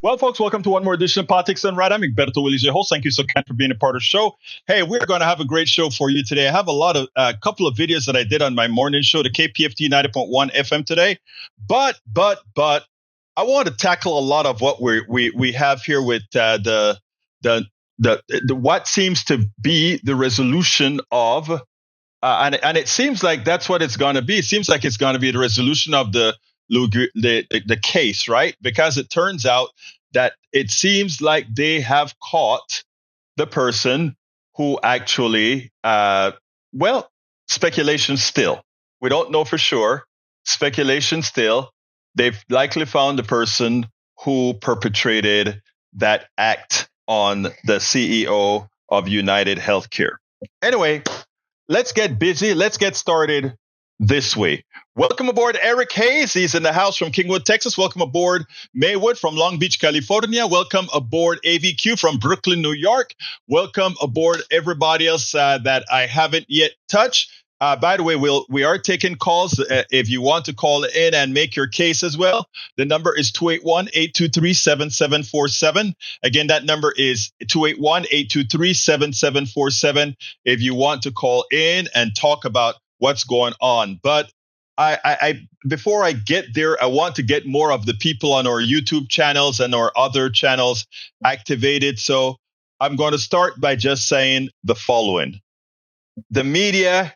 Well, folks, welcome to one more edition of Politics Done Right. I'm Egberto, Willies, your host. Thank you so much for being a part of the show. Hey, we're going to have a great show for you today. I have a couple of videos that I did on my morning show, the KPFT 90.1 FM today. But I want to tackle a lot of what we have here with the what seems to be the resolution of, and it seems like that's what it's going to be. It seems like it's going to be the resolution of the case, right? Because it turns out that it seems like they have caught the person who actually, speculation still. We don't know for sure. Speculation still. They've likely found the person who perpetrated that act on the CEO of UnitedHealthcare. Anyway, let's get busy. Let's get started this way. Welcome aboard Eric Hayes. He's in the house from Kingwood, Texas. Welcome aboard Maywood from Long Beach, California. Welcome aboard AVQ from Brooklyn, New York. Welcome aboard everybody else that I haven't yet touched. By the way, we are taking calls. If you want to call in and make your case as well, the number is 281-823-7747. Again, that number is 281-823-7747 if you want to call in and talk about what's going on. But I before I get there, I want to get more of the people on our YouTube channels and our other channels activated. So I'm going to start by just saying the following. The media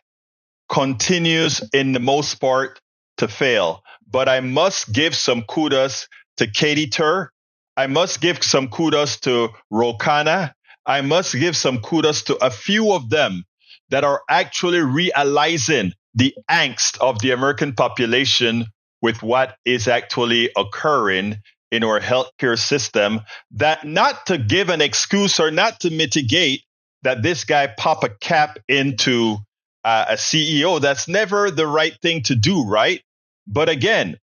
continues in the most part to fail, but I must give some kudos to Katie Tur. I must give some kudos to Rokana. I must give some kudos to a few of them that are actually realizing the angst of the American population with what is actually occurring in our healthcare system, that not to give an excuse or not to mitigate that this guy pop a cap into a CEO. That's never the right thing to do, right? But again,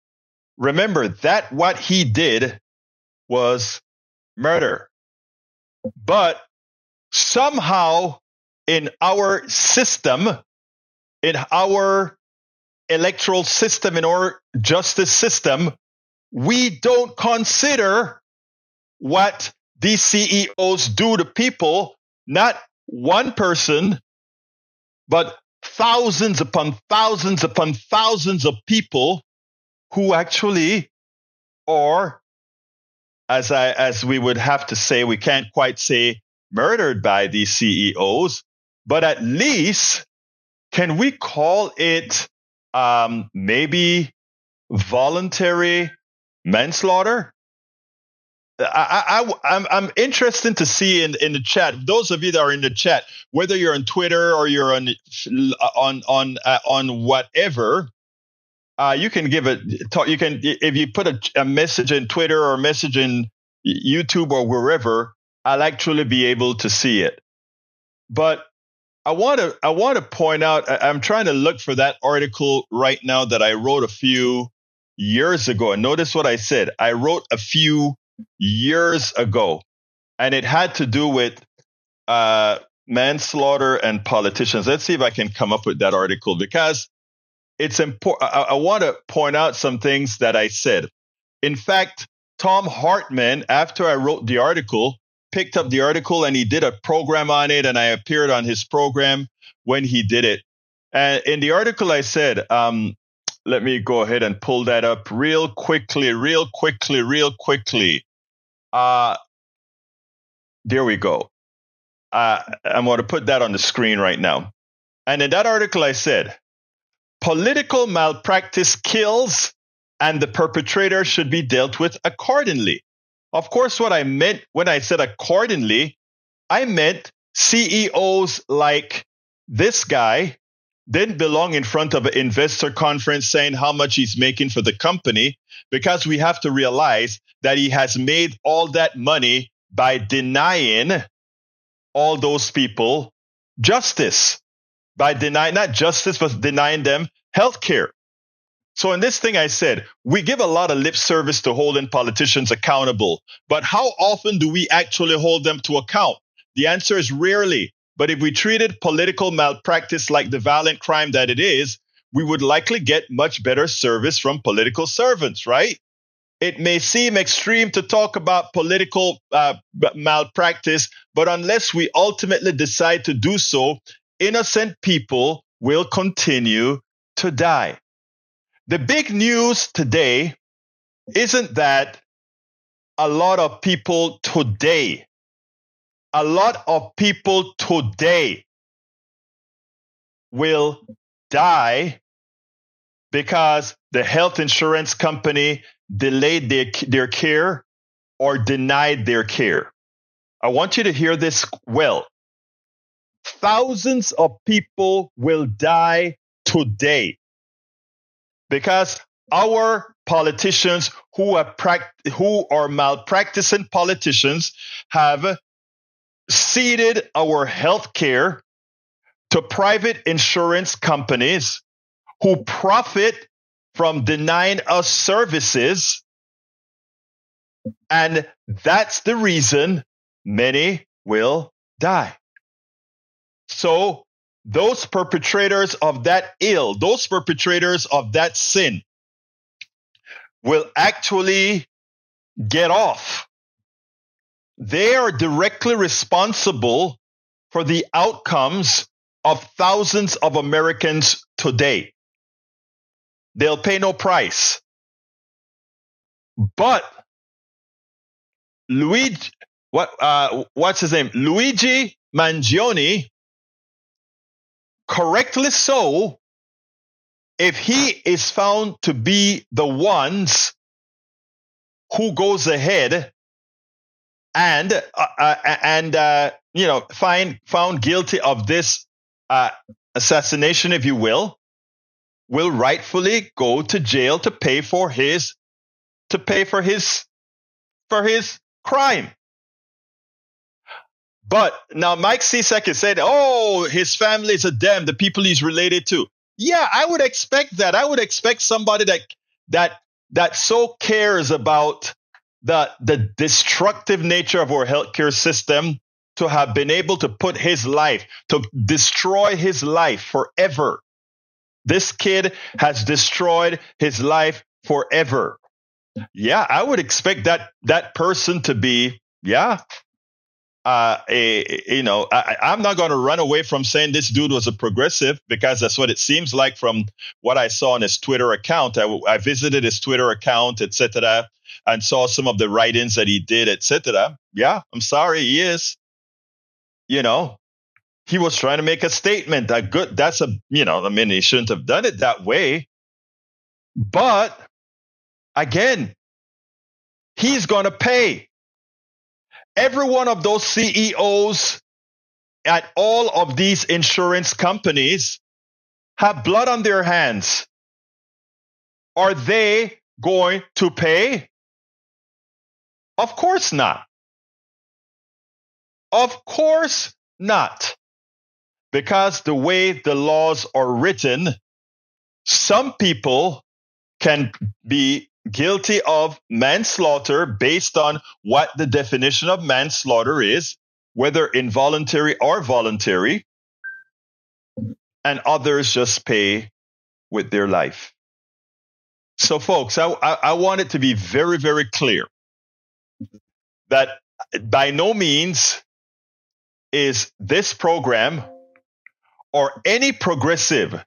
remember that what he did was murder. But somehow in our system, in our electoral system, in our justice system, we don't consider what these CEOs do to people, not one person, but thousands upon thousands upon thousands of people who actually are, as we would have to say, we can't quite say murdered by these CEOs, but at least can we call it maybe voluntary manslaughter? I'm interested to see in the chat. Those of you that are in the chat, whether you're on Twitter or you're on whatever, you can give it. You can, if you put a message in Twitter or a message in YouTube or wherever, I'll actually be able to see it. But I want to point out. I'm trying to look for that article right now that I wrote a few years ago. And notice what I said. I wrote a few years ago, and it had to do with manslaughter and politicians. Let's see if I can come up with that article, because it's important. I want to point out some things that I said. In fact, Tom Hartman, after I wrote the article, picked up the article and he did a program on it, and I appeared on his program when he did it. And in the article I said, let me go ahead and pull that up real quickly. There we go. I'm going to put that on the screen right now. And in that article I said, political malpractice kills and the perpetrator should be dealt with accordingly. Of course, what I meant when I said accordingly, I meant CEOs like this guy didn't belong in front of an investor conference saying how much he's making for the company, because we have to realize that he has made all that money by denying all those people justice, by denying, not justice, but denying them health care. So in this thing, I said, we give a lot of lip service to holding politicians accountable, but how often do we actually hold them to account? The answer is rarely. But if we treated political malpractice like the violent crime that it is, we would likely get much better service from political servants, right? It may seem extreme to talk about political malpractice, but unless we ultimately decide to do so, innocent people will continue to die. The big news today isn't that a lot of people today will die because the health insurance company delayed their care or denied their care. I want you to hear this well. Thousands of people will die today because our politicians who are malpracticing politicians have ceded our health care to private insurance companies who profit from denying us services. And that's the reason many will die. So those perpetrators of that ill, those perpetrators of that sin will actually get off. They are directly responsible for the outcomes of thousands of Americans today. They'll pay no price. But what's his name? Luigi Mangione, correctly so, if he is found to be the ones who goes ahead and found guilty of this assassination, if you will rightfully go to jail to pay for his crime. But now Mike Cisak said, "Oh, his family is a damn, the people he's related to." Yeah, I would expect that. I would expect somebody that so cares about the destructive nature of our healthcare system to have been able to put his life, to destroy his life forever. This kid has destroyed his life forever. Yeah, I would expect that person to be, I'm not going to run away from saying this dude was a progressive, because that's what it seems like from what I saw on his Twitter account. I visited his Twitter account, etc., and saw some of the writings that he did, etc. Yeah, I'm sorry, he is. He was trying to make a statement. He shouldn't have done it that way. But again, he's going to pay. Every one of those CEOs at all of these insurance companies have blood on their hands. Are they going to pay? Of course not. Of course not. Because the way the laws are written, some people can be guilty of manslaughter based on what the definition of manslaughter is, whether involuntary or voluntary, and others just pay with their life. So, folks, I want it to be very, very clear that by no means is this program or any progressive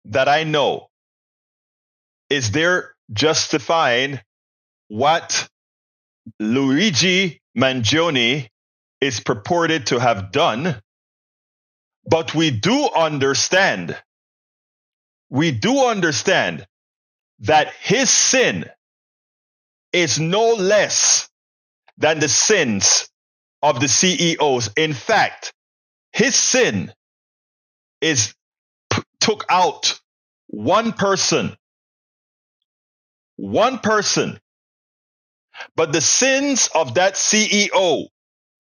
that I know is there justifying what Luigi Mangione is purported to have done. But we do understand that his sin is no less than the sins of the CEOs. In fact, his sin took out one person. But the sins of that CEO,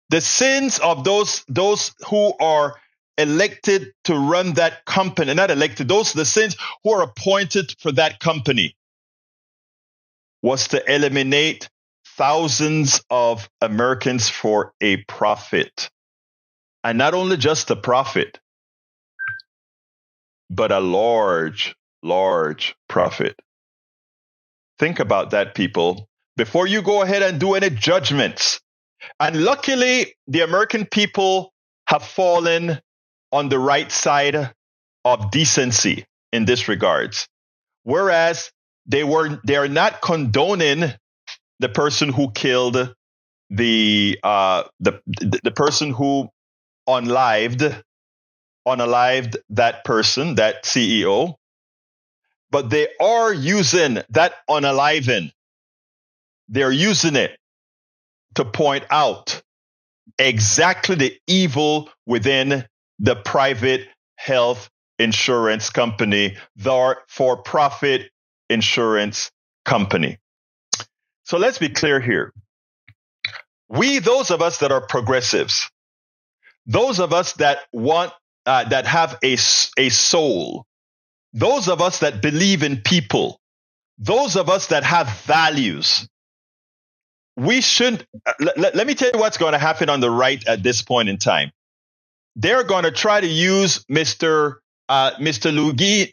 the sins of those who are elected to run that company, not elected, the sins who are appointed for that company, was to eliminate thousands of Americans for a profit. And not only just a profit, but a large, large profit. Think about that, people. before you go ahead and do any judgments. And luckily, the American people have fallen on the right side of decency in this regards. Whereas they are not condoning the person who killed the person who unalived that person, that CEO, but they are using that unaliving. They're using it to point out exactly the evil within the private health insurance company, the for-profit insurance company. So let's be clear here. Those of us that are progressives, those of us that want, that have a soul, those of us that believe in people, those of us that have values, we shouldn't. Let me tell you what's going to happen on the right at this point in time. They're going to try to use Mr.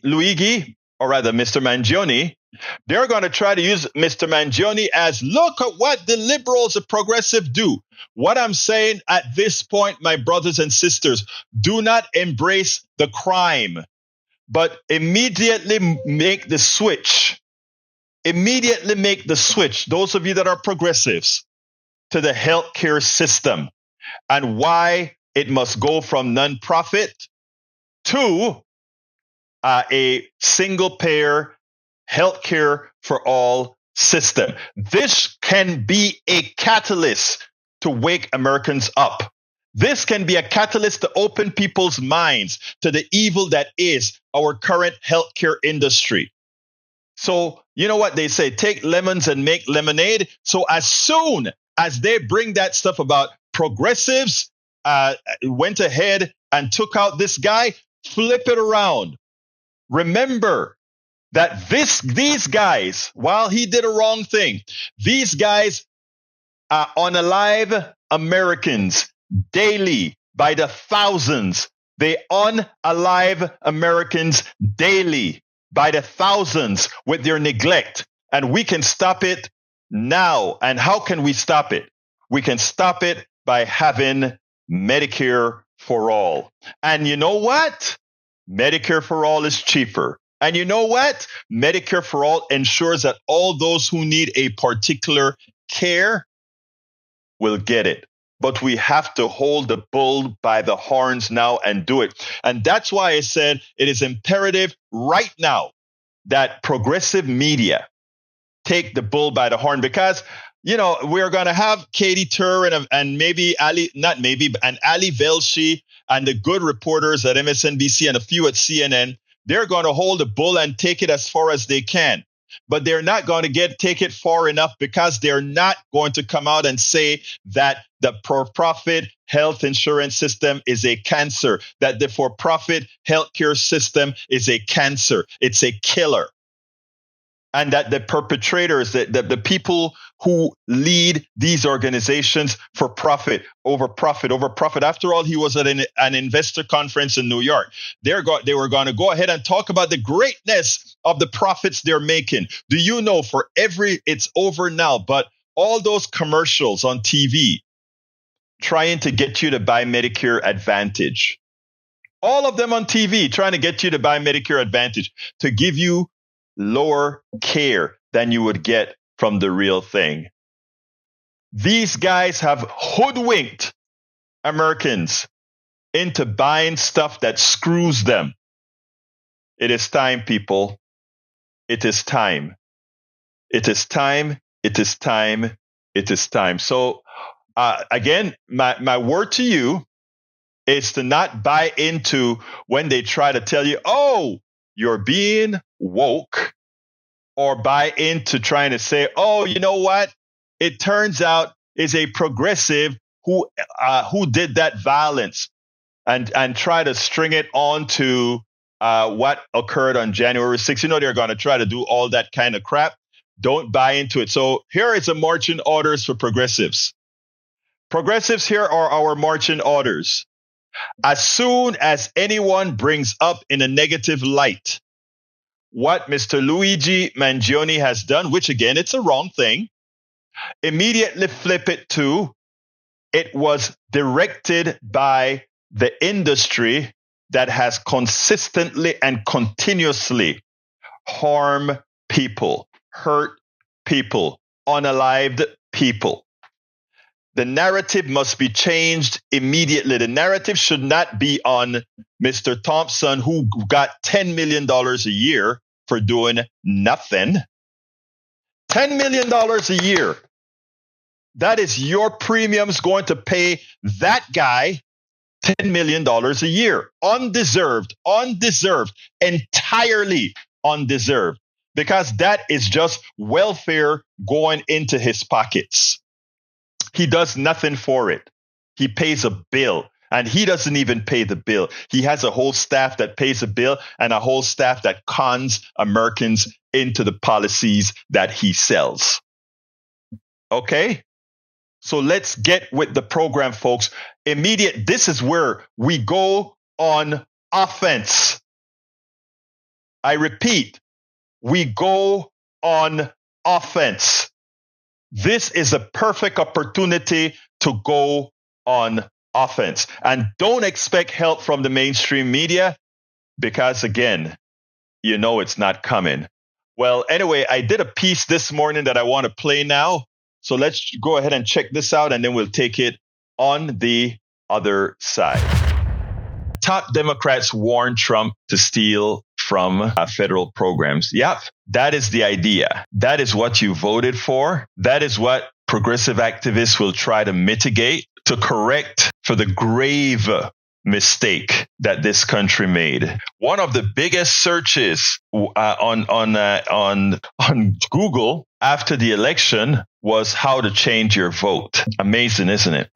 Luigi, or rather Mr. Mangione. They're going to try to use Mr. Mangione as, look at what the liberals, the progressive do. What I'm saying at this point, my brothers and sisters, do not embrace the crime, but immediately make the switch. Immediately make the switch, those of you that are progressives, to the healthcare system and why it must go from nonprofit to a single payer healthcare for all system. This can be a catalyst to wake Americans up. This can be a catalyst to open people's minds to the evil that is our current healthcare industry. So, you know what they say, take lemons and make lemonade. So as soon as they bring that stuff about progressives, went ahead and took out this guy, flip it around. Remember that these guys, while he did a wrong thing, these guys unalive Americans daily by the thousands. They unalive Americans daily by the thousands with their neglect. And we can stop it now. And how can we stop it? We can stop it by having Medicare for all. And you know what? Medicare for all is cheaper. And you know what? Medicare for all ensures that all those who need a particular care will get it. But we have to hold the bull by the horns now and do it. And that's why I said it is imperative right now that progressive media take the bull by the horn, because, you know, we're going to have Katie Tur and maybe Ali Velshi and the good reporters at MSNBC and a few at CNN. They're going to hold the bull and take it as far as they can. But they're not going to take it far enough, because they're not going to come out and say that the for-profit health insurance system is a cancer, that the for-profit healthcare system is a cancer. It's a killer. And that the perpetrators, the people who lead these organizations for profit over profit. After all, he was at an investor conference in New York. They were going to go ahead and talk about the greatness of the profits they're making. Do you know, it's over now, but all those commercials on TV trying to get you to buy Medicare Advantage, all of them on TV trying to get you to buy Medicare Advantage to give you lower care than you would get from the real thing. These guys have hoodwinked Americans into buying stuff that screws them. It is time, people. It is time. It is time. It is time. It is time. So, again, my word to you is to not buy into when they try to tell you, oh, you're being woke, or buy into trying to say, oh, you know what? It turns out is a progressive who did that violence, and try to string it on to what occurred on January 6th. You know, they're going to try to do all that kind of crap. Don't buy into it. So here is a marching orders for progressives. Progressives, here are our marching orders. As soon as anyone brings up in a negative light what Mr. Luigi Mangione has done, which again, it's a wrong thing. Immediately flip it to, it was directed by the industry that has consistently and continuously harmed people, hurt people, unalived people. The narrative must be changed immediately. The narrative should not be on Mr. Thompson, who got $10 million a year for doing nothing. $10 million a year. That is your premiums going to pay that guy $10 million a year. Undeserved, entirely undeserved. Because that is just welfare going into his pockets. He does nothing for it. He pays a bill, and he doesn't even pay the bill. He has a whole staff that pays a bill and a whole staff that cons Americans into the policies that he sells. Okay? So let's get with the program, folks. This is where we go on offense. I repeat, we go on offense. This is a perfect opportunity to go on offense. And don't expect help from the mainstream media because, again, you know it's not coming. Well, anyway, I did a piece this morning that I want to play now. So let's go ahead and check this out, and then we'll take it on the other side. Top Democrats warn Trump to steal from federal programs. Yep, that is the idea. That is what you voted for. That is what progressive activists will try to mitigate, to correct for the grave mistake that this country made. One of the biggest searches on Google after the election was how to change your vote. Amazing, isn't it?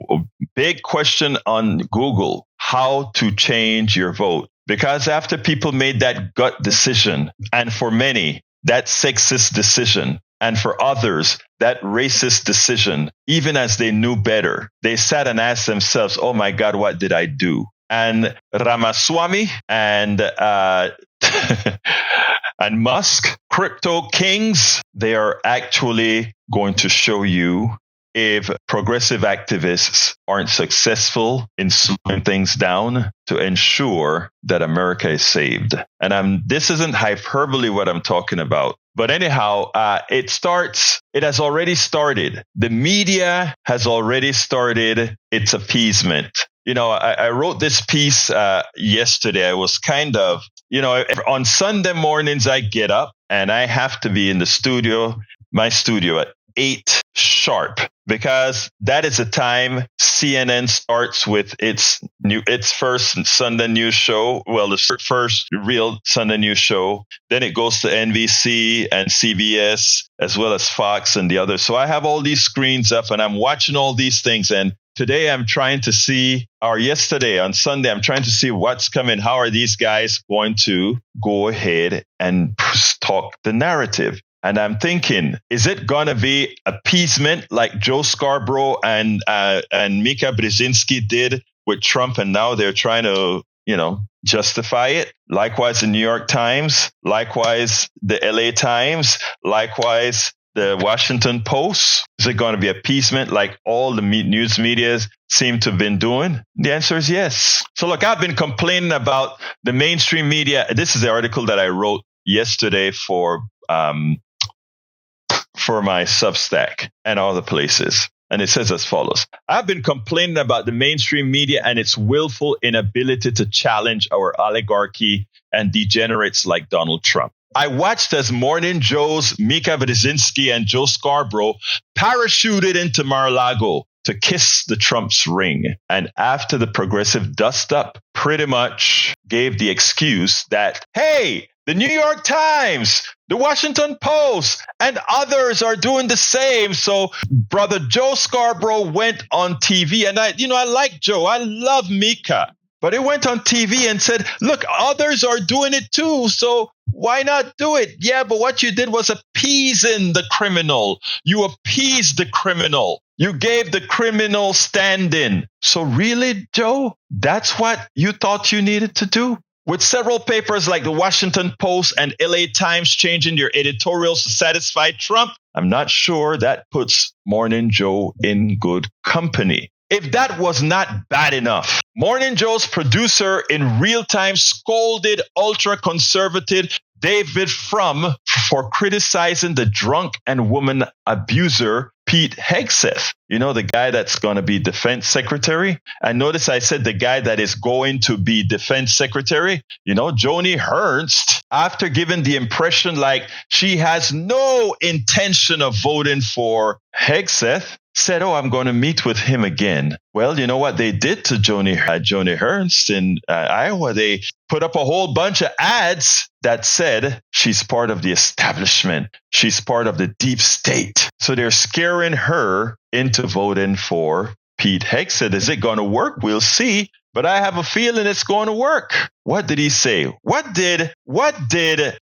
Big question on Google, how to change your vote. Because after people made that gut decision, and for many, that sexist decision, and for others, that racist decision, even as they knew better, they sat and asked themselves, oh my God, what did I do? And Ramaswamy and and Musk, crypto kings, they are actually going to show you if progressive activists aren't successful in slowing things down to ensure that America is saved. And this isn't hyperbole what I'm talking about. But anyhow, it has already started. The media has already started its appeasement. You know, I wrote this piece yesterday. I was kind of, on Sunday mornings, I get up and I have to be in my studio at 8 sharp, because that is the time CNN starts with its first Sunday news show. Well, the first real Sunday news show. Then it goes to NBC and CBS, as well as Fox and the others. So I have all these screens up and I'm watching all these things. And today I'm trying to see, or yesterday on Sunday, I'm trying to see what's coming. How are these guys going to go ahead and talk the narrative? And I'm thinking, is it going to be appeasement like Joe Scarborough and Mika Brzezinski did with Trump, and now they're trying to, justify it? Likewise, the New York Times, likewise, the LA Times, likewise, the Washington Post. Is it going to be appeasement like all the news medias seem to have been doing? The answer is yes. So look, I've been complaining about the mainstream media. This is the article that I wrote yesterday for my Substack and all the places. And it says as follows. I've been complaining about the mainstream media and its willful inability to challenge our oligarchy and degenerates like Donald Trump. I watched as Morning Joe's Mika Brzezinski and Joe Scarborough parachuted into Mar-a-Lago to kiss the Trump's ring. And after the progressive dust-up, pretty much gave the excuse that, hey, the New York Times, the Washington Post, and others are doing the same. So brother Joe Scarborough went on TV, and I like Joe. I love Mika. But he went on TV and said, look, others are doing it too, so why not do it? Yeah, but what you did was appeasing the criminal. You appeased the criminal. You gave the criminal stand-in. So really, Joe, that's what you thought you needed to do? With several papers like the Washington Post and LA Times changing their editorials to satisfy Trump, I'm not sure that puts Morning Joe in good company. If that was not bad enough, Morning Joe's producer in real time scolded ultra-conservative David Frum for criticizing the drunk and woman abuser Pete Hegseth. You know, the guy that's going to be defense secretary. And notice I said the guy that is going to be defense secretary. You know, Joni Ernst, after giving the impression like she has no intention of voting for Hegseth, said, I'm going to meet with him again. Well, you know what they did to Joni Ernst in Iowa? They put up a whole bunch of ads that said she's part of the establishment. She's part of the deep state. So they're scaring her into voting for Pete Hegseth. Is it going to work? We'll see. But I have a feeling it's going to work. What did he say? What did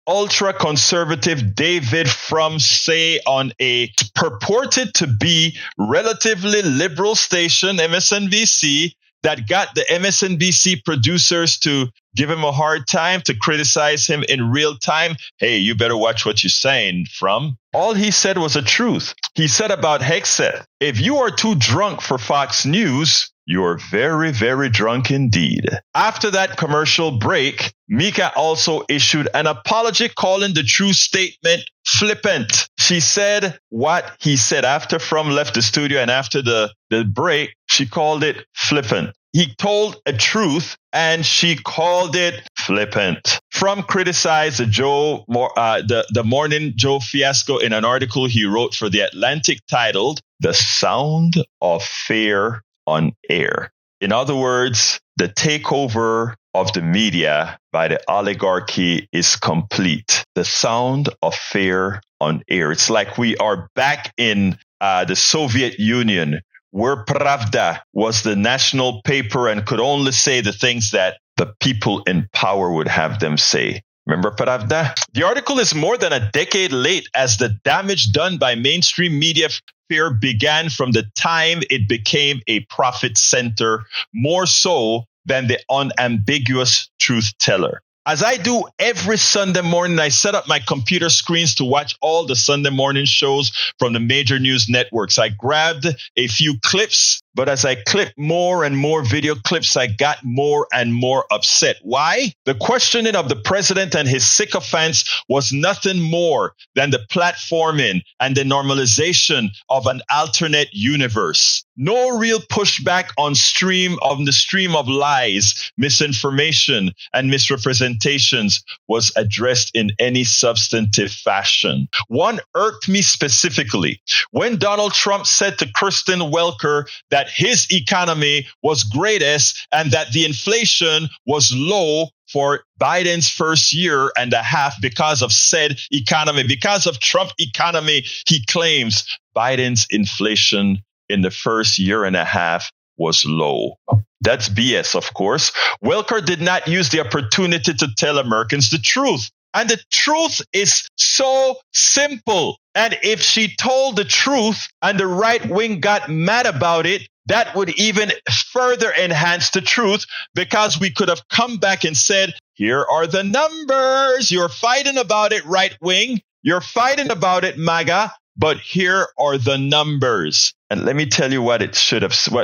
ultra-conservative David Frum say on a purported to be relatively liberal station, MSNBC, that got the MSNBC producers to give him a hard time, to criticize him in real time? Hey, you better watch what you're saying, Frum. All he said was the truth. He said about Hegseth, if you are too drunk for Fox News, you're very, very drunk indeed. After that commercial break, Mika also issued an apology calling the true statement flippant. She said what he said after Frum left the studio and after the break, she called it flippant. He told a truth and she called it flippant. Frum criticized the Morning Joe fiasco in an article he wrote for The Atlantic titled The Sound of Fear on Air. In other words, the takeover of the media by the oligarchy is complete. The sound of fear on air. It's like we are back in the Soviet Union, where Pravda was the national paper and could only say the things that the people in power would have them say. Remember Pravda? The article is more than a decade late, as the damage done by mainstream media fear began from the time it became a profit center, more so than the unambiguous truth teller. As I do every Sunday morning, I set up my computer screens to watch all the Sunday morning shows from the major news networks. I grabbed a few clips, but as I clipped more and more video clips, I got more and more upset. Why? The questioning of the president and his sycophants was nothing more than the platforming and the normalization of an alternate universe. No real pushback on the stream of lies, misinformation, and misrepresentations was addressed in any substantive fashion. One irked me specifically when Donald Trump said to Kristen Welker that his economy was greatest and that the inflation was low for Biden's first year and a half because of said economy. Because of Trump economy, he claims Biden's inflation in the first year and a half was low. That's BS, of course. Welker did not use the opportunity to tell Americans the truth. And the truth is so simple. And if she told the truth and the right wing got mad about it, that would even further enhance the truth, because we could have come back and said, here are the numbers. You're fighting about it, right wing. You're fighting about it, MAGA. But here are the numbers. And let me tell you what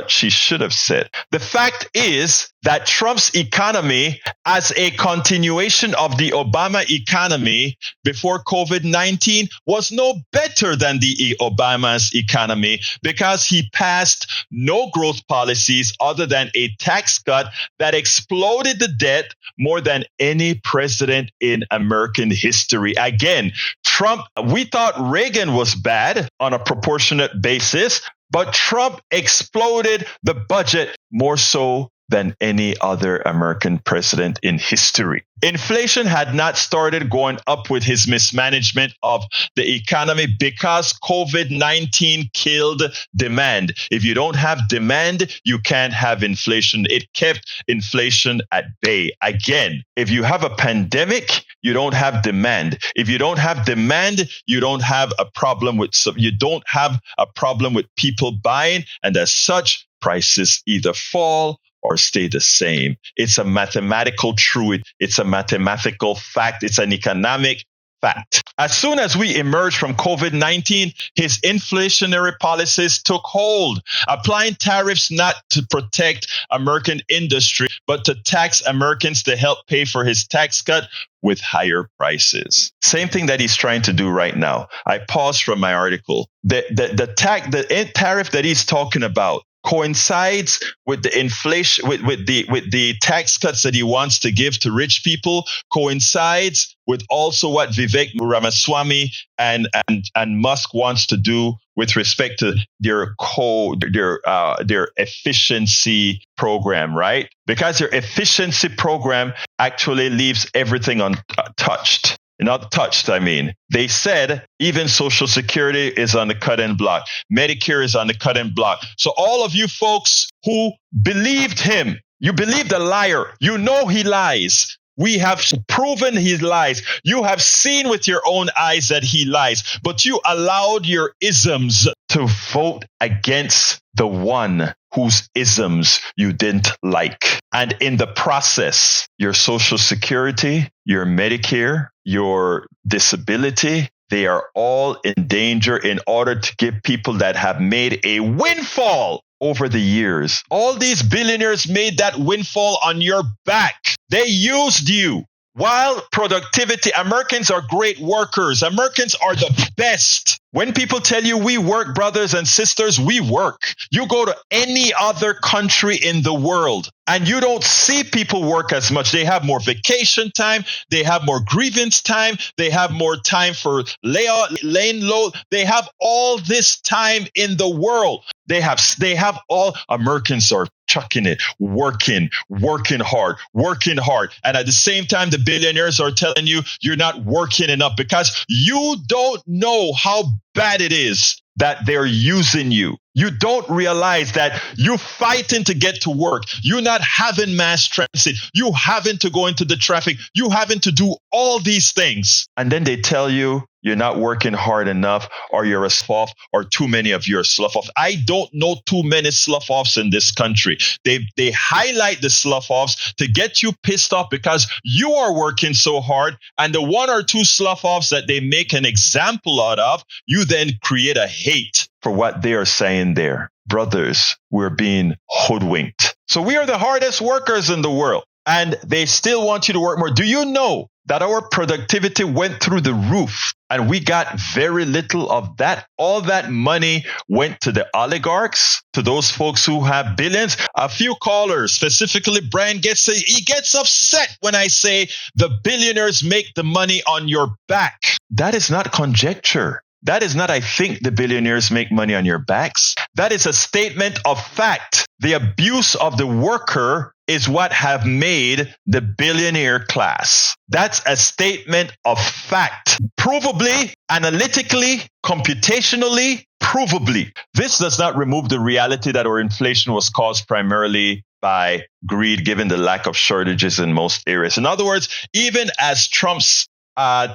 she should have said. The fact is that Trump's economy, as a continuation of the Obama economy before COVID-19, was no better than the Obama's economy, because he passed no growth policies other than a tax cut that exploded the debt more than any president in American history. Again, Trump, we thought Reagan was bad on a proportionate basis, but Trump exploded the budget more so than any other American president in history. Inflation had not started going up with his mismanagement of the economy, because COVID-19 killed demand. If you don't have demand, you can't have inflation. It kept inflation at bay. Again, if you have a pandemic, you don't have demand. If you don't have demand, you don't have a problem with people buying, and as such, prices either fall or stay the same. It's a mathematical truth. It's a mathematical fact. It's an economic Fact. As soon as we emerged from COVID-19, his inflationary policies took hold, applying tariffs not to protect American industry, but to tax Americans to help pay for his tax cut with higher prices. Same thing that he's trying to do right now. I paused from my article. The tariff that he's talking about coincides with the inflation, with the tax cuts that he wants to give to rich people, coincides with also what Vivek Ramaswamy and Musk wants to do with respect to their efficiency program, right? Because their efficiency program actually leaves everything untouched. Not touched, I mean. They said even Social Security is on the cutting block. Medicare is on the cutting block. So all of you folks who believed him, you believe the liar. You know he lies. We have proven he lies. You have seen with your own eyes that he lies. But you allowed your isms to vote against the one whose isms you didn't like. And in the process, your Social Security, your Medicare, your disability, they are all in danger in order to give people that have made a windfall over the years. All these billionaires made that windfall on your back. They used you. While productivity, Americans are great workers. Americans are the best. When people tell you we work, brothers and sisters, we work. You go to any other country in the world and you don't see people work as much. They have more vacation time. They have more grievance time. They have more time for lane load. They have all this time in the world. They have all. Americans are chucking it, working hard. And at the same time, the billionaires are telling you you're not working enough because you don't know how bad it is that they're using you. You don't realize that you're fighting to get to work. You're not having mass transit. You having to go into the traffic. You having to do all these things. And then they tell you you're not working hard enough, or you're a slough, or too many of you are slough offs. I don't know too many slough offs in this country. They highlight the slough offs to get you pissed off because you are working so hard, and the one or two slough offs that they make an example out of, you then create a hate for what they are saying there. Brothers, we're being hoodwinked. So we are the hardest workers in the world, and they still want you to work more. Do you know that our productivity went through the roof and we got very little of that? All that money went to the oligarchs, to those folks who have billions. A few callers, specifically Brian, he gets upset when I say the billionaires make the money on your back. That is not conjecture. That is not, I think the billionaires make money on your backs. That is a statement of fact. The abuse of the worker is what have made the billionaire class. That's a statement of fact. Provably, analytically, computationally, provably. This does not remove the reality that our inflation was caused primarily by greed, given the lack of shortages in most areas. In other words, even as Trump's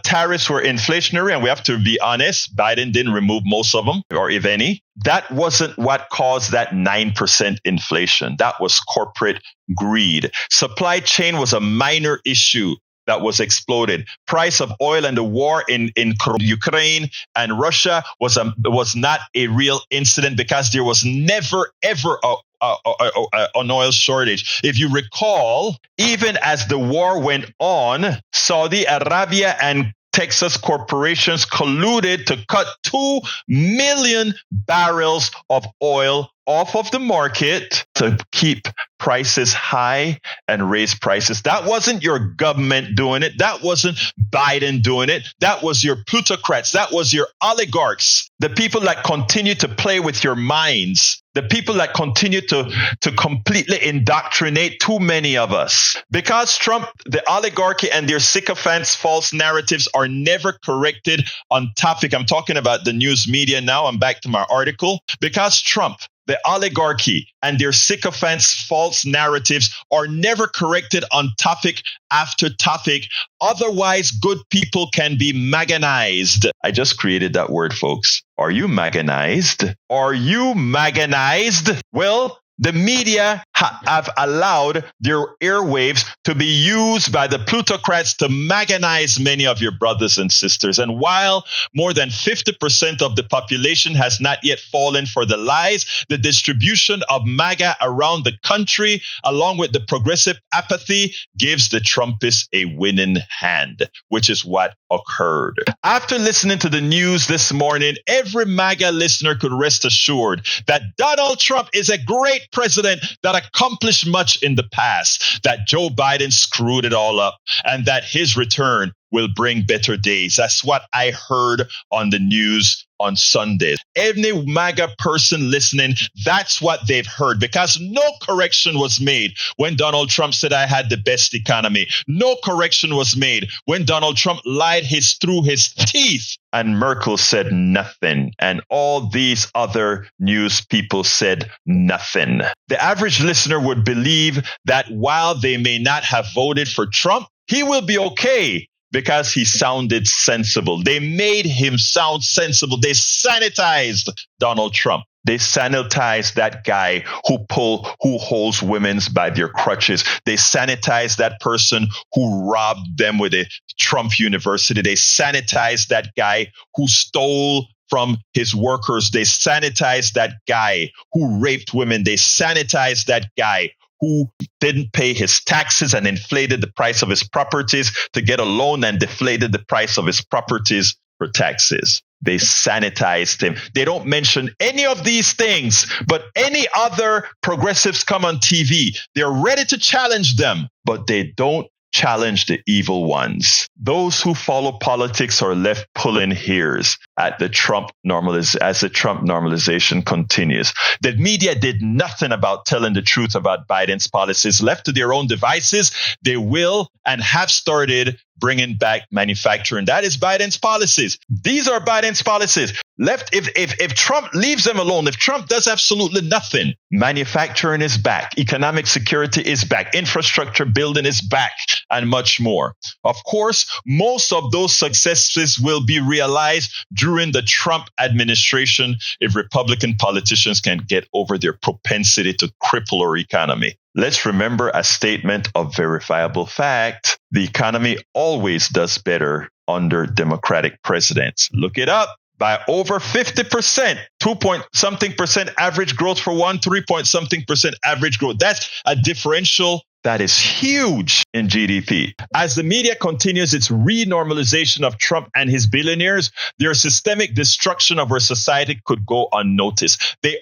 tariffs were inflationary, and we have to be honest, Biden didn't remove most of them, or if any. That wasn't what caused that 9% inflation. That was corporate greed. Supply chain was a minor issue that was exploded. Price of oil and the war in Ukraine and Russia was not a real incident because there was never, ever an oil shortage. If you recall, even as the war went on, Saudi Arabia and Texas corporations colluded to cut 2 million barrels of oil off of the market to keep prices high and raise prices. That wasn't your government doing it. That wasn't Biden doing it. That was your plutocrats. That was your oligarchs. The people that continue to play with your minds. The people that continue to completely indoctrinate too many of us. Because Trump, the oligarchy and their sycophants' false narratives are never corrected on topic. I'm talking about the news media now. I'm back to my article. Because Trump, the oligarchy and their sycophants' false narratives are never corrected on topic after topic. Otherwise, good people can be maganized. I just created that word, folks. Are you maganized? Are you maganized? Well, the media have allowed their airwaves to be used by the plutocrats to maganize many of your brothers and sisters. And while more than 50% of the population has not yet fallen for the lies, the distribution of MAGA around the country, along with the progressive apathy, gives the Trumpists a winning hand, which is what occurred. After listening to the news this morning, every MAGA listener could rest assured that Donald Trump is a great president that accomplished much in the past, that Joe Biden screwed it all up, and that his return will bring better days. That's what I heard on the news on Sunday. Any MAGA person listening, that's what they've heard, because no correction was made when Donald Trump said I had the best economy. No correction was made when Donald Trump lied through his teeth and Merkel said nothing. And all these other news people said nothing. The average listener would believe that while they may not have voted for Trump, he will be okay, because he sounded sensible. They made him sound sensible. They sanitized Donald Trump. They sanitized that guy who holds women by their crutches. They sanitized that person who robbed them with a Trump university. They sanitized that guy who stole from his workers. They sanitized that guy who raped women. They sanitized that guy who didn't pay his taxes and inflated the price of his properties to get a loan and deflated the price of his properties for taxes. They sanitized him. They don't mention any of these things, but any other progressives come on TV. They're ready to challenge them, but they don't challenge the evil ones. Those who follow politics are left pulling hairs as the Trump normalization continues. The media did nothing about telling the truth about Biden's policies. Left to their own devices, they will and have started bringing back manufacturing. That is Biden's policies. These are Biden's policies. Left, if Trump leaves them alone, if Trump does absolutely nothing, manufacturing is back, economic security is back, infrastructure building is back, and much more. Of course, most of those successes will be realized during the Trump administration if Republican politicians can get over their propensity to cripple our economy. Let's remember a statement of verifiable fact. The economy always does better under Democratic presidents. Look it up. By over 50%, 2-point-something% average growth for one, 3-point-something% average growth. That's a differential that is huge in GDP. As the media continues its renormalization of Trump and his billionaires, their systemic destruction of our society could go unnoticed. The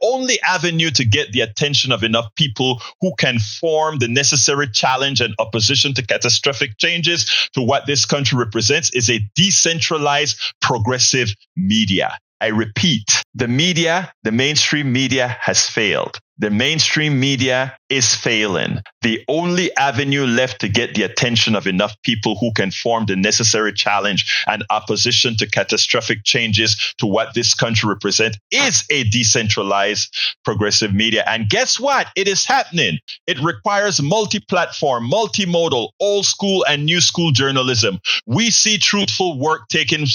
only avenue to get the attention of enough people who can form the necessary challenge and opposition to catastrophic changes to what this country represents is a decentralized progressive media. I repeat, the mainstream media has failed. The mainstream media is failing. The only avenue left to get the attention of enough people who can form the necessary challenge and opposition to catastrophic changes to what this country represents is a decentralized progressive media. And guess what? It is happening. It requires multi-platform, multimodal, old school and new school journalism. We see truthful work taking up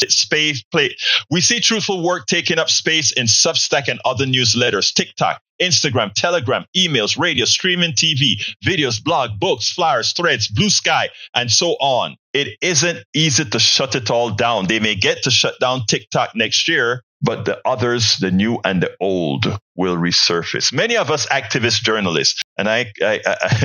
space in Substack and other newsletters, TikTok, Instagram, Telegram, emails, radio, streaming TV, videos, blog, books, flyers, threads, Blue Sky, and so on. It isn't easy to shut it all down. They may get to shut down TikTok next year, but the others, the new and the old, will resurface. Many of us activist journalists, and I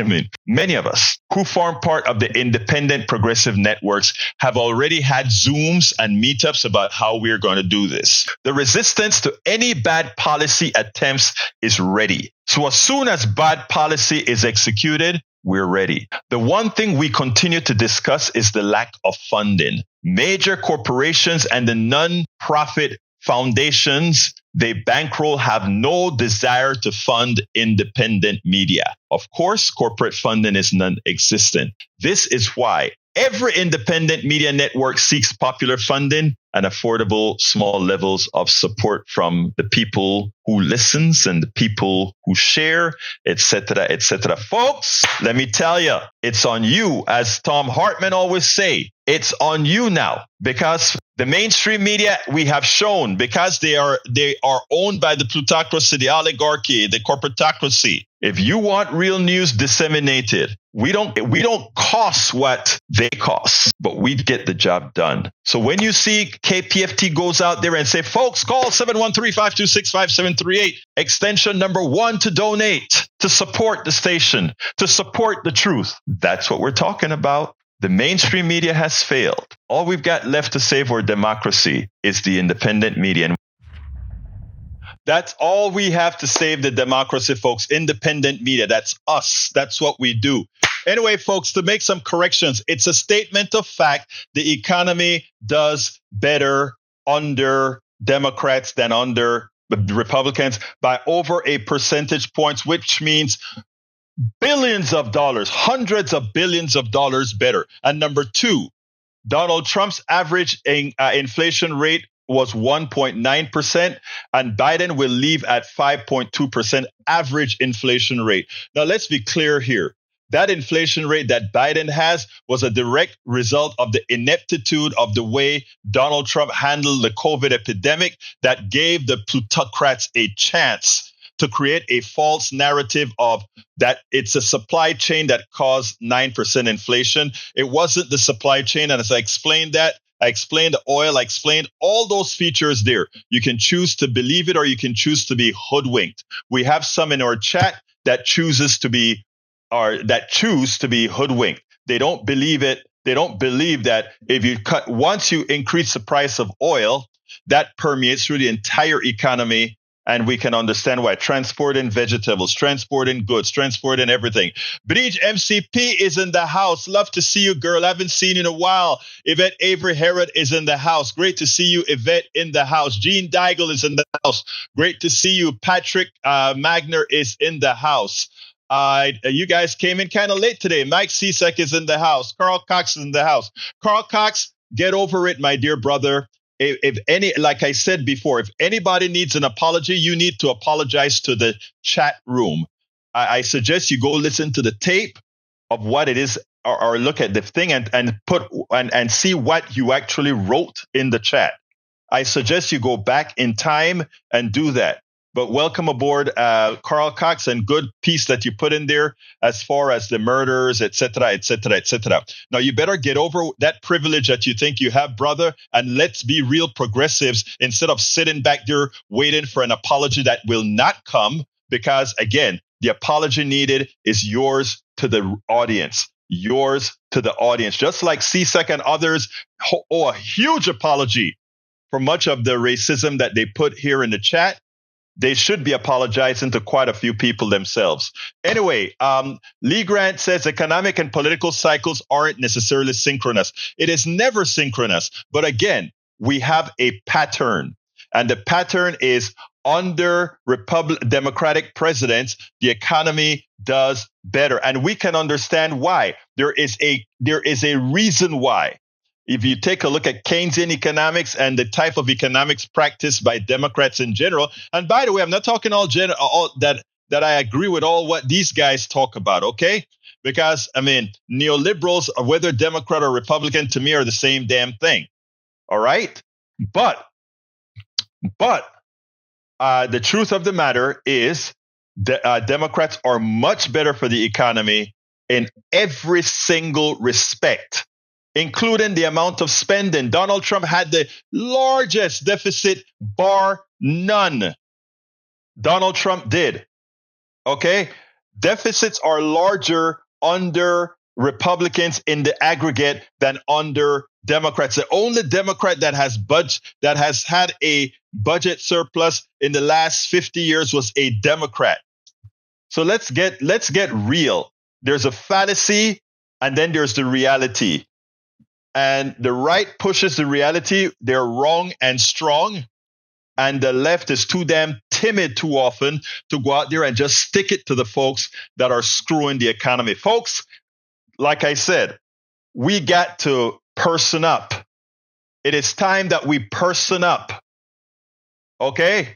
mean, many of us who form part of the independent progressive networks have already had Zooms and meetups about how we're going to do this. The resistance to any bad policy attempts is ready. So as soon as bad policy is executed, we're ready. The one thing we continue to discuss is the lack of funding. Major corporations and the non-profit foundations they bankroll have no desire to fund independent media. Of course, corporate funding is non-existent. This is why every independent media network seeks popular funding and affordable small levels of support from the people who listens and the people who share, etc., etc. Folks, let me tell you, it's on you. As Tom Hartman always say, It's on you now, because the mainstream media, we have shown, because they are owned by the plutocracy, the oligarchy, the corporatocracy. If you want real news disseminated, we don't cost what they cost, but we get the job done. So when you see KPFT goes out there and say, folks, call 713-526-5738, extension number 1 to donate, to support the station, to support the truth. That's what we're talking about. The mainstream media has failed. All we've got left to save our democracy is the independent media. That's all we have to save the democracy, folks. Independent media. That's us. That's what we do. Anyway, folks, to make some corrections, it's a statement of fact. The economy does better under Democrats than under Republicans by over a percentage points, which means billions of dollars, hundreds of billions of dollars better. And number 2, Donald Trump's average inflation rate was 1.9%, and Biden will leave at 5.2% average inflation rate. Now, let's be clear here. That inflation rate that Biden has was a direct result of the ineptitude of the way Donald Trump handled the COVID epidemic that gave the plutocrats a chance to create a false narrative of that it's a supply chain that caused 9% inflation. It wasn't the supply chain. And as I explained that, I explained the oil, I explained all those features there. You can choose to believe it or you can choose to be hoodwinked. We have some in our chat that choose to be hoodwinked. They don't believe it. They don't believe that once you increase the price of oil, that permeates through the entire economy. And we can understand why. Transporting vegetables, transporting goods, transporting everything. Bridge MCP is in the house. Love to see you, girl. Haven't seen you in a while. Yvette Avery Herod is in the house. Great to see you, Yvette, in the house. Jean Daigle is in the house. Great to see you. Patrick Magner is in the house. You guys came in kind of late today. Mike Cesek is in the house. Carl Cox is in the house. Carl Cox, get over it, my dear brother. Like I said before, if anybody needs an apology, you need to apologize to the chat room. I suggest you go listen to the tape of what it is, or look at the thing and see what you actually wrote in the chat. I suggest you go back in time and do that. But welcome aboard, Carl Cox, and good piece that you put in there as far as the murders, et cetera, et cetera, et cetera. Now, you better get over that privilege that you think you have, brother, and let's be real progressives instead of sitting back there waiting for an apology that will not come, because, again, the apology needed is yours to the audience. Yours to the audience. Just like CSEC and others owe a huge apology for much of the racism that they put here in the chat. They should be apologizing to quite a few people themselves. Anyway, Lee Grant says economic and political cycles aren't necessarily synchronous. It is never synchronous. But again, we have a pattern. And the pattern is under Democratic presidents, the economy does better. And we can understand why. There is a reason why. If you take a look at Keynesian economics and the type of economics practiced by Democrats in general, and by the way, I'm not talking all that I agree with all what these guys talk about, okay? Because, I mean, neoliberals, whether Democrat or Republican, to me are the same damn thing, all right? But the truth of the matter is that Democrats are much better for the economy in every single respect, including the amount of spending. Donald Trump had the largest deficit, bar none. Donald Trump did. Okay? Deficits are larger under Republicans in the aggregate than under Democrats. The only Democrat that has had a budget surplus in the last 50 years was a Democrat. So let's get real. There's a fallacy and then there's the reality. And the right pushes the reality. They're wrong and strong. And the left is too damn timid too often to go out there and just stick it to the folks that are screwing the economy. Folks, like I said, we got to person up. It is time that we person up. Okay?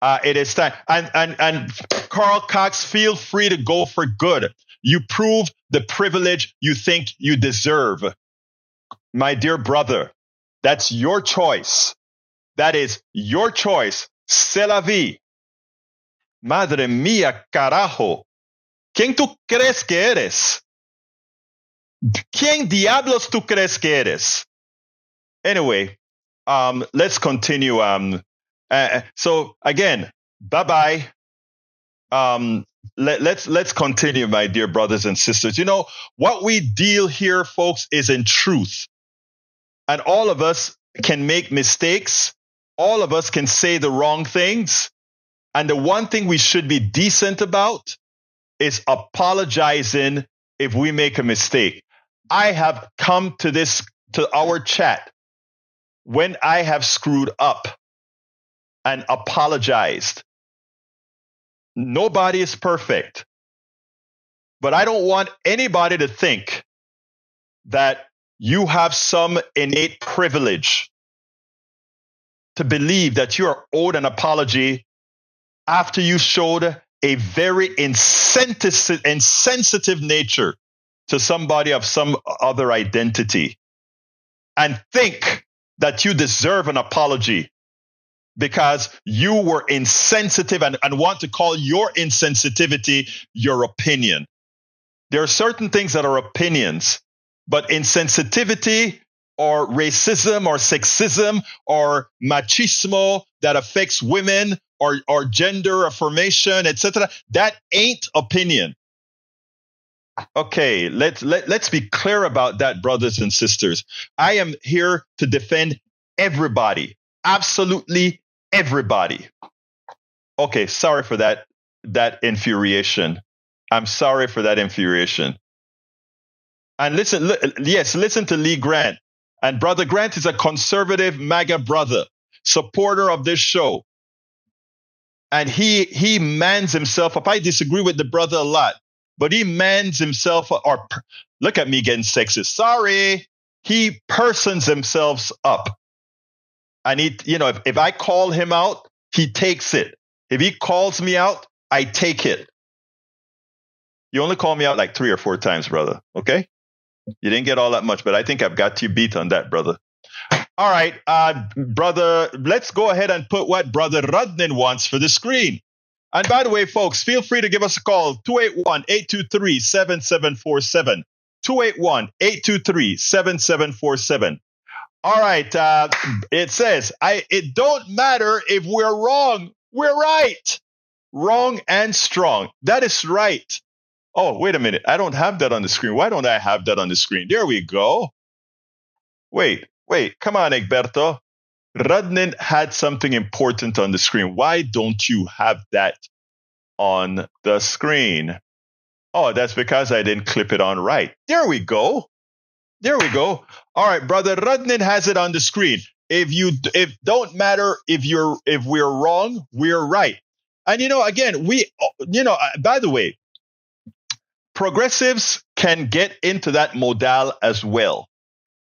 It is time. And Carl Cox, feel free to go for good. You prove the privilege you think you deserve. my dear brother, that's your choice. That is your choice. C'est la vie. Madre mía, carajo. ¿Quién tú crees que eres? ¿Quién diablos tú crees que eres? Anyway, let's continue. So again, bye-bye. Let's continue, my dear brothers and sisters. You know, what we deal here, folks, is in truth. And all of us can make mistakes. All of us can say the wrong things. And the one thing we should be decent about is apologizing if we make a mistake. I have come to our chat when I have screwed up and apologized. Nobody is perfect. But I don't want anybody to think that you have some innate privilege to believe that you are owed an apology after you showed a very insensitive nature to somebody of some other identity, and think that you deserve an apology because you were insensitive and want to call your insensitivity your opinion. There are certain things that are opinions, but insensitivity or racism or sexism or machismo that affects women or gender affirmation, etc., that ain't opinion. Okay, let's be clear about that, brothers and sisters. I am here to defend everybody, absolutely everybody. Okay, sorry for that infuriation. I'm sorry for that infuriation. And listen to Lee Grant. And Brother Grant is a conservative MAGA brother, supporter of this show. And he mans himself up. I disagree with the brother a lot, but he mans himself up. Or look at me getting sexist. Sorry. He persons himself up. And if I call him out, he takes it. If he calls me out, I take it. You only call me out like 3 or 4 times, brother. Okay? You didn't get all that much, but I think I've got you beat on that, brother. All right, brother, let's go ahead and put what Brother Rudnin wants for the screen. And by the way, folks, feel free to give us a call, 281-823-7747. 281-823-7747. All right, it says, it don't matter if we're wrong. We're right. Wrong and strong. That is right. Oh, wait a minute. I don't have that on the screen. Why don't I have that on the screen? There we go. Wait. Come on, Egberto. Rudnin had something important on the screen. Why don't you have that on the screen? Oh, that's because I didn't clip it on right. There we go. All right, Brother Rudnin has it on the screen. If don't matter if we're wrong, we're right. And again, by the way, progressives can get into that modal as well.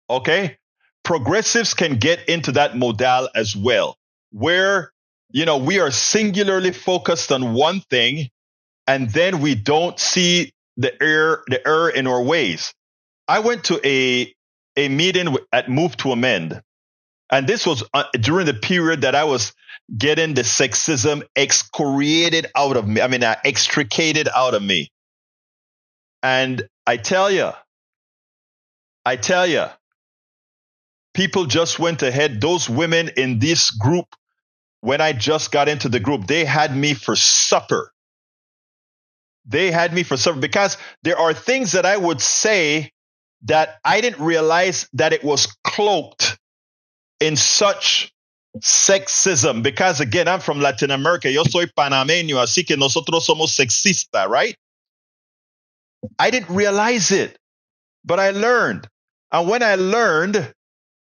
Okay? Progressives can get into that modal as well, where, we are singularly focused on one thing, and then we don't see the error in our ways. I went to a meeting at Move to Amend, and this was during the period that I was getting the sexism extricated out of me. And I tell you, people just went ahead. Those women in this group, when I just got into the group, they had me for supper. Because there are things that I would say that I didn't realize that it was cloaked in such sexism. Because again, I'm from Latin America. Yo soy panameño, así que nosotros somos sexistas, right? I didn't realize it, but I learned. And when I learned,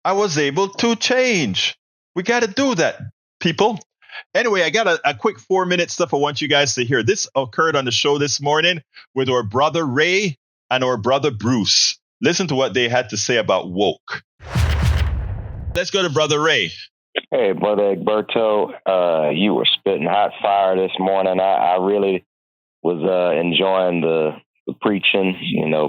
I was able to change. We got to do that, people. Anyway, I got a quick 4-minute stuff I want you guys to hear. This occurred on the show this morning with our brother Ray and our brother Bruce. Listen to what they had to say about woke. Let's go to Brother Ray. Hey, Brother Egberto, you were spitting hot fire this morning. I really was enjoying the preaching,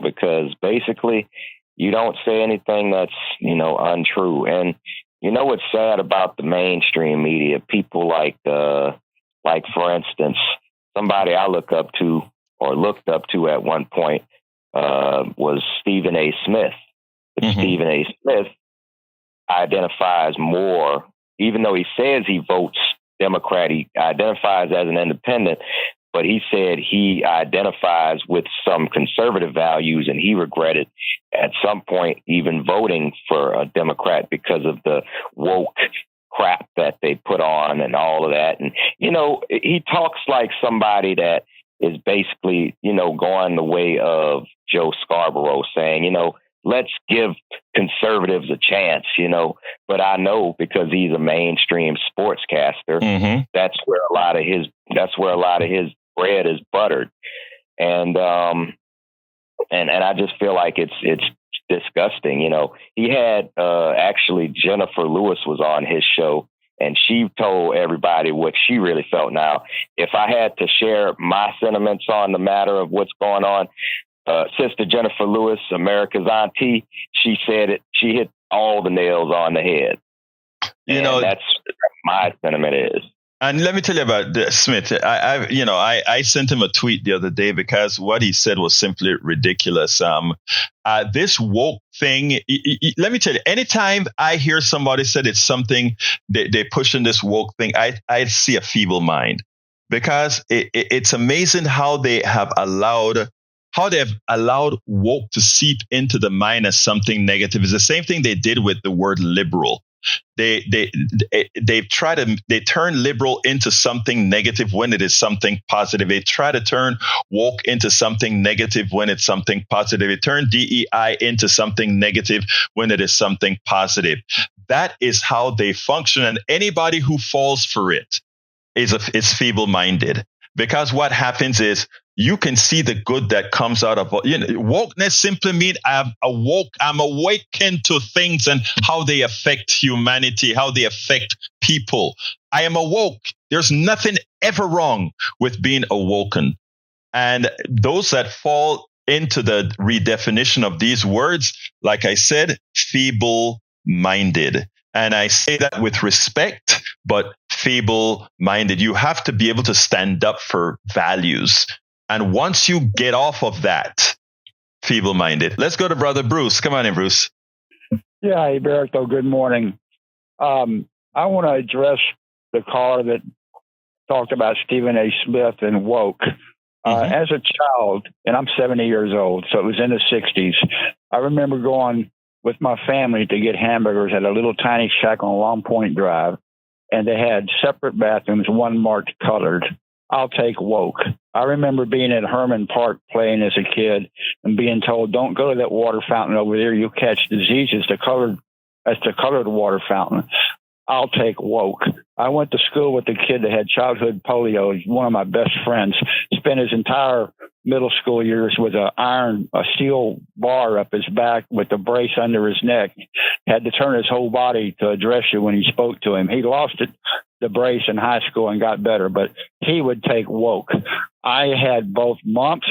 because basically You don't say anything that's, untrue. And what's sad about the mainstream media, people like for instance, somebody I looked up to at one point was Stephen A. Smith. But Stephen A. Smith identifies more, even though he says he votes Democrat, he identifies as an independent, but he said he identifies with some conservative values, and he regretted at some point even voting for a Democrat because of the woke crap that they put on and all of that. And, he talks like somebody that is basically, going the way of Joe Scarborough, saying, let's give conservatives a chance, but I know because he's a mainstream sportscaster, that's where a lot of his bread is buttered. And I just feel like it's disgusting. He had, actually Jennifer Lewis was on his show, and she told everybody what she really felt. Now, if I had to share my sentiments on the matter of what's going on, Sister Jennifer Lewis, America's auntie, she said it. She hit all the nails on the head. That's my sentiment is. And let me tell you about Smith. I sent him a tweet the other day because what he said was simply ridiculous. This woke thing. Let me tell you. Anytime I hear somebody said it's something they pushing this woke thing, I see a feeble mind, because it's amazing how they have allowed woke to seep into the mind as something negative. It's the same thing they did with the word liberal. They turn liberal into something negative when it is something positive. They try to turn woke into something negative when it's something positive. They turn DEI into something negative when it is something positive. That is how they function, and anybody who falls for it is feeble-minded. Because what happens is you can see the good that comes out of wokeness. Simply means I'm awakened to things and how they affect humanity, how they affect people. I am awoke. There's nothing ever wrong with being awoken. And those that fall into the redefinition of these words, like I said, feeble-minded. And I say that with respect, but feeble-minded. You have to be able to stand up for values. And once you get off of that, feeble-minded. Let's go to Brother Bruce. Come on in, Bruce. Yeah, Egberto, good morning. I want to address the caller that talked about Stephen A. Smith and woke. As a child, and I'm 70 years old, so it was in the 60s, I remember going with my family to get hamburgers at a little tiny shack on Long Point Drive, and they had separate bathrooms, one marked colored. I'll take woke. I remember being at Herman Park playing as a kid and being told, don't go to that water fountain over there. You'll catch diseases. That's the colored water fountain. I'll take woke. I went to school with a kid that had childhood polio. He's one of my best friends. Spent his entire middle school years with a steel bar up his back with a brace under his neck. Had to turn his whole body to address you when he spoke to him. He lost the brace in high school and got better, but he would take woke. I had both mumps,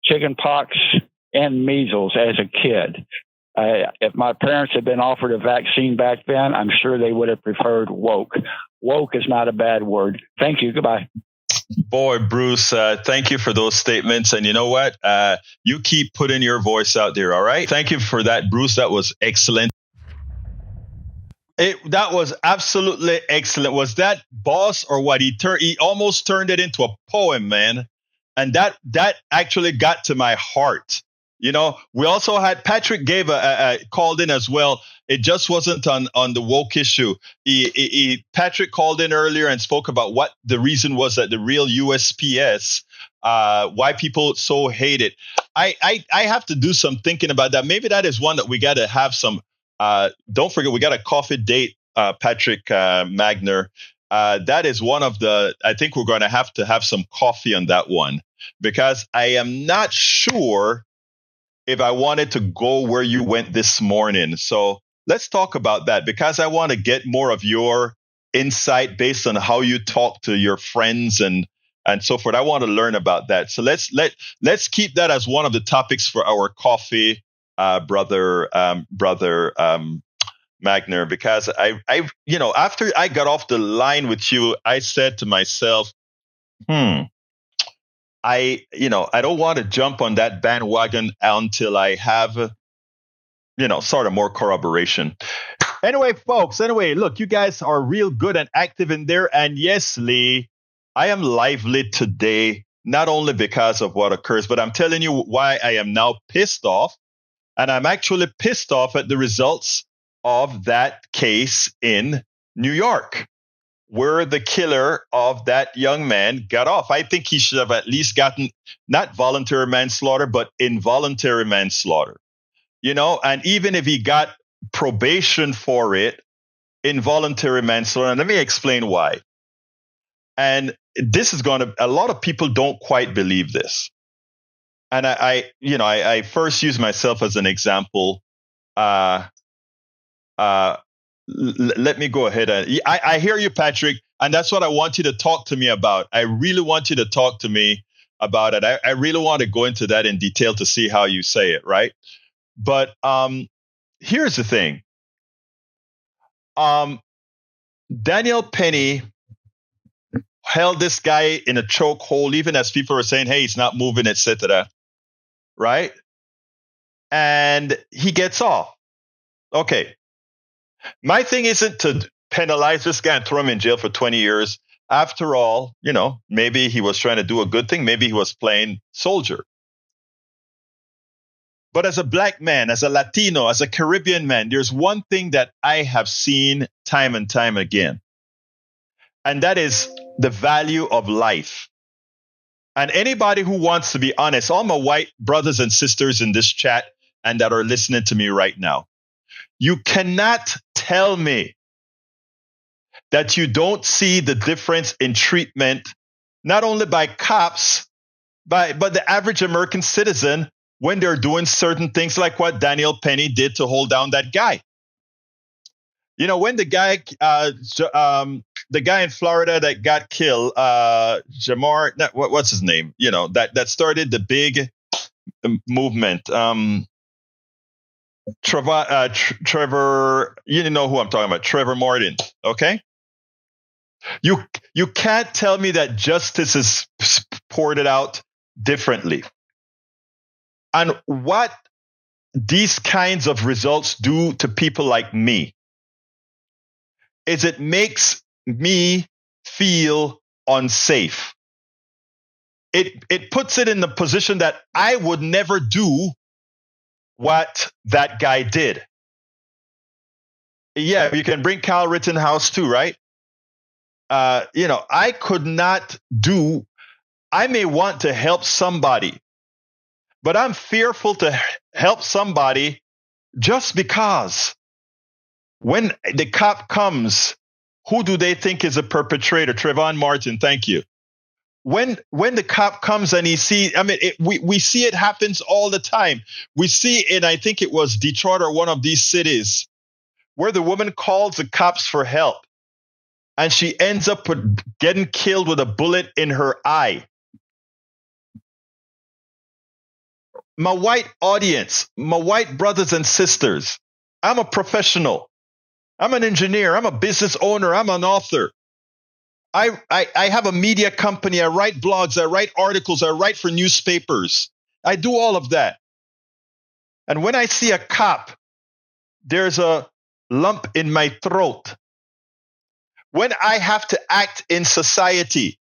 chicken pox, and measles as a kid. If my parents had been offered a vaccine back then, I'm sure they would have preferred woke. Woke is not a bad word. Thank you. Goodbye. Boy, Bruce, thank you for those statements. And you know what? You keep putting your voice out there, all right? Thank you for that, Bruce. That was excellent. That was absolutely excellent. Was that boss or what? He almost turned it into a poem, man. And that actually got to my heart. We also had Patrick gave called in as well. It just wasn't on the woke issue. Patrick called in earlier and spoke about what the reason was that the real USPS, why people so hate it. I have to do some thinking about that. Maybe that is one that we got to have some. Don't forget, we got a coffee date, Patrick Magner. That is one of the. I think we're going to have some coffee on that one, because I am not sure if I wanted to go where you went this morning. So let's talk about that, because I want to get more of your insight based on how you talk to your friends and so forth. I want to learn about that. So let's keep that as one of the topics for our coffee brother Magner, because I after I got off the line with you, I said to myself, I don't want to jump on that bandwagon until I have sort of more corroboration. Anyway, folks, look, you guys are real good and active in there. And yes, Lee, I am lively today, not only because of what occurs, but I'm telling you why I am now pissed off. And I'm actually pissed off at the results of that case in New York, where the killer of that young man got off. I think he should have at least gotten not voluntary manslaughter, but involuntary manslaughter. And even if he got probation for it, involuntary manslaughter, and let me explain why. And this is a lot of people don't quite believe this. And I first use myself as an example. Let me go ahead. I hear you, Patrick, and that's what I want you to talk to me about. I really want you to talk to me about it. I really want to go into that in detail to see how you say it, right? But here's the thing. Daniel Penny held this guy in a chokehold, even as people were saying, hey, he's not moving, etc. Right? And he gets off. Okay. My thing isn't to penalize this guy and throw him in jail for 20 years. After all, maybe he was trying to do a good thing. Maybe he was playing soldier. But as a black man, as a Latino, as a Caribbean man, there's one thing that I have seen time and time again. And that is the value of life. And anybody who wants to be honest, all my white brothers and sisters in this chat and that are listening to me right now, you cannot tell me that you don't see the difference in treatment, not only by cops, but the average American citizen when they're doing certain things like what Daniel Penny did to hold down that guy. When the guy in Florida that got killed, Jamar, what's his name? That started the big movement. Trevor, you know who I'm talking about, Trevor Martin. Okay, you can't tell me that justice is ported out differently. And what these kinds of results do to people like me is it makes me feel unsafe. It puts it in the position that I would never do what that guy did. Yeah, you can bring Kyle Rittenhouse too, right? I could not do. I may want to help somebody, but I'm fearful to help somebody just because when the cop comes, who do they think is a perpetrator? Trayvon Martin, thank you. When the cop comes and he sees, we see it happens all the time. We see in, I think it was Detroit or one of these cities, where the woman calls the cops for help and she ends up getting killed with a bullet in her eye. My white audience, my white brothers and sisters, I'm a professional. I'm an engineer. I'm a business owner. I'm an author. I have a media company. I write blogs. I write articles. I write for newspapers. I do all of that. And when I see a cop, there's a lump in my throat. When I have to act in society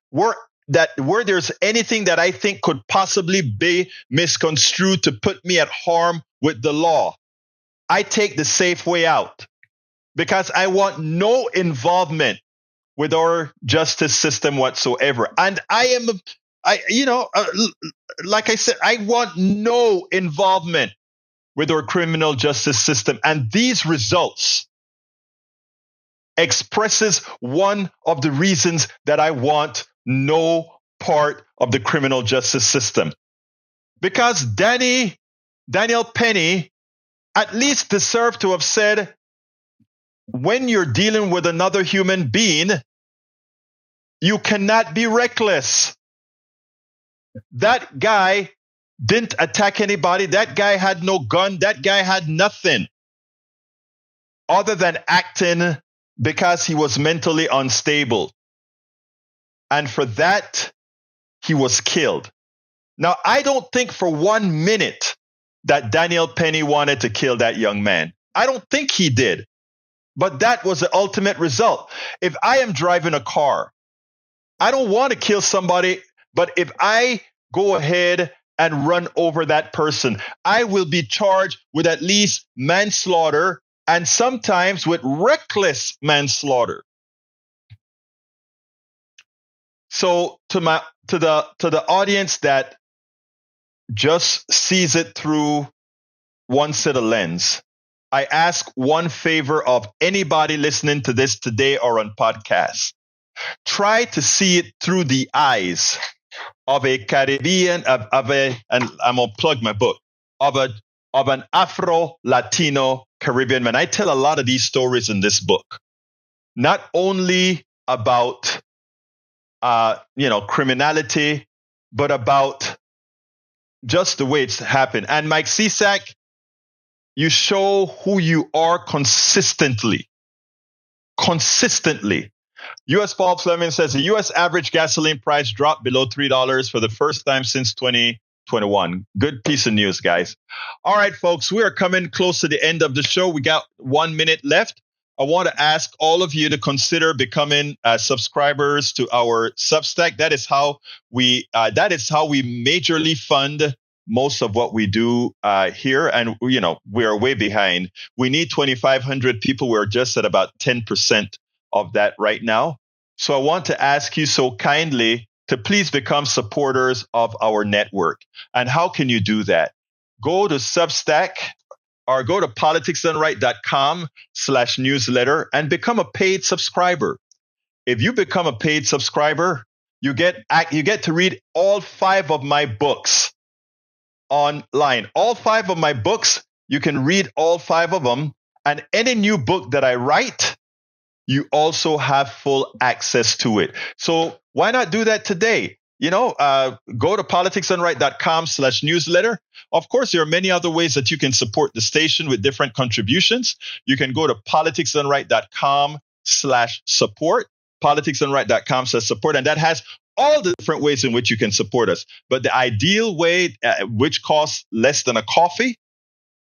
where there's anything that I think could possibly be misconstrued to put me at harm with the law, I take the safe way out because I want no involvement with our justice system whatsoever. And like I said, I want no involvement with our criminal justice system. And these results expresses one of the reasons that I want no part of the criminal justice system. Because Daniel Penny at least deserved to have said, when you're dealing with another human being, you cannot be reckless. That guy didn't attack anybody. That guy had no gun. That guy had nothing other than acting because he was mentally unstable. And for that, he was killed. Now, I don't think for 1 minute that Daniel Penny wanted to kill that young man. I don't think he did. But that was the ultimate result. If I am driving a car, I don't want to kill somebody, but if I go ahead and run over that person, I will be charged with at least manslaughter and sometimes with reckless manslaughter. So to the audience that just sees it through one set of lens, I ask one favor of anybody listening to this today or on podcast. Try to see it through the eyes of a Caribbean, and I'm gonna plug my book, of an Afro-Latino Caribbean man. I tell a lot of these stories in this book, not only about criminality, but about just the way it's happened. And Mike Cisak, you show who you are consistently. U.S. Paul Fleming says the U.S. average gasoline price dropped below $3 for the first time since 2021. Good piece of news, guys. All right, folks, we are coming close to the end of the show. We got 1 minute left. I want to ask all of you to consider becoming subscribers to our Substack. That is how we majorly fund most of what we do here. And, we are way behind. We need 2,500 people. We're just at about 10% of that right now. So I want to ask you so kindly to please become supporters of our network. And how can you do that? Go to Substack or go to politicsdoneright.com/newsletter and become a paid subscriber. If you become a paid subscriber, you get to read all 5 of my books online. All 5 of my books, you can read all 5 of them. And any new book that I write, you also have full access to it. So why not do that today? Go to politicsdoneright.com/newsletter. Of course, there are many other ways that you can support the station with different contributions. You can go to politicsdoneright.com/support, politicsdoneright.com/support, and that has all the different ways in which you can support us. But the ideal way, which costs less than a coffee,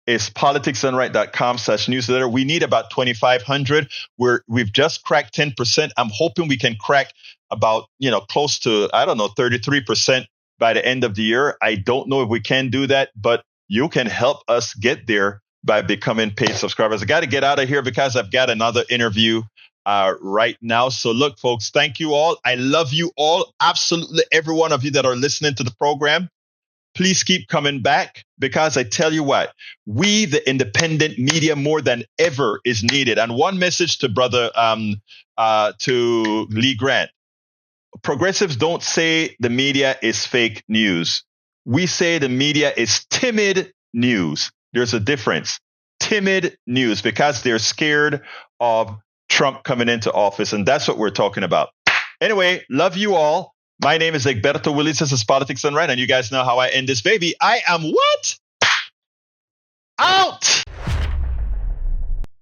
is politicsdoneright.com/newsletter. We need about 2,500. We've just cracked 10%. I'm hoping we can crack about, close to, 33% by the end of the year. I don't know if we can do that, but you can help us get there by becoming paid subscribers. I got to get out of here because I've got another interview right now. So look, folks, thank you all. I love you all. Absolutely every one of you that are listening to the program. Please keep coming back because I tell you what, we, the independent media, more than ever is needed. And one message to to Lee Grant. Progressives don't say the media is fake news. We say the media is timid news. There's a difference. Timid news because they're scared of Trump coming into office. And that's what we're talking about. Anyway, love you all. My name is Egberto Willies. This is Politics Done Right. And you guys know how I end this baby. I am what? Out!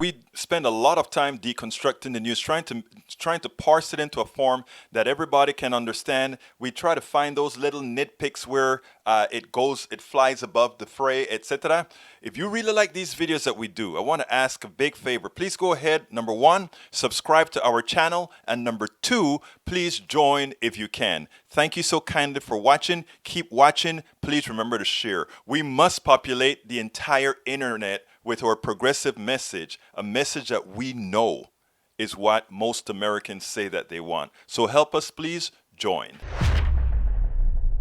We spend a lot of time deconstructing the news, trying to parse it into a form that everybody can understand. We try to find those little nitpicks where it flies above the fray, etc. If you really like these videos that we do, I want to ask a big favor. Please go ahead. Number 1, subscribe to our channel. And number 2, please join if you can. Thank you so kindly for watching. Keep watching. Please remember to share. We must populate the entire internet with our progressive message, a message that we know is what most Americans say that they want. So help us, please join.